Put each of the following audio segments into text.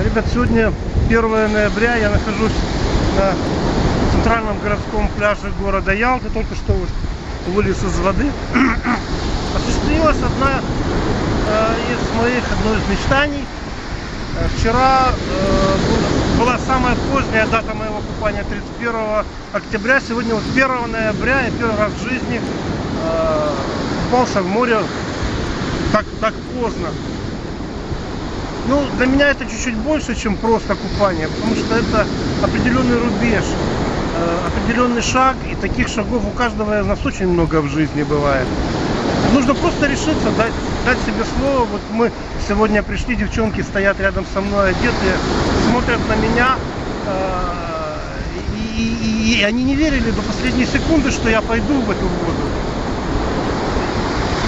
Ребят, сегодня 1 ноября, я нахожусь на центральном городском пляже города Ялты, только что вот вылез из воды. Осуществилась одна одно из мечтаний. Вчера была самая поздняя дата моего купания, 31 октября. Сегодня вот 1 ноября, я первый раз в жизни купался в море так поздно. Ну, для меня это чуть-чуть больше, чем просто купание, потому что это определенный рубеж, определенный шаг, и таких шагов у каждого из нас очень много в жизни бывает. Нужно просто решиться, дать себе слово. Вот мы сегодня пришли, девчонки стоят рядом со мной одетые, смотрят на меня, и они не верили до последней секунды, что я пойду в эту воду.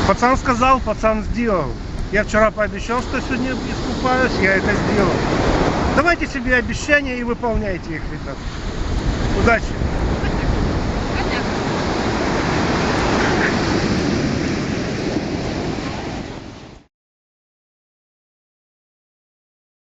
Пацан сказал, пацан сделал. Я вчера пообещал, что сегодня искупаюсь, я это сделал. Давайте себе обещания и выполняйте их, ребят. Удачи!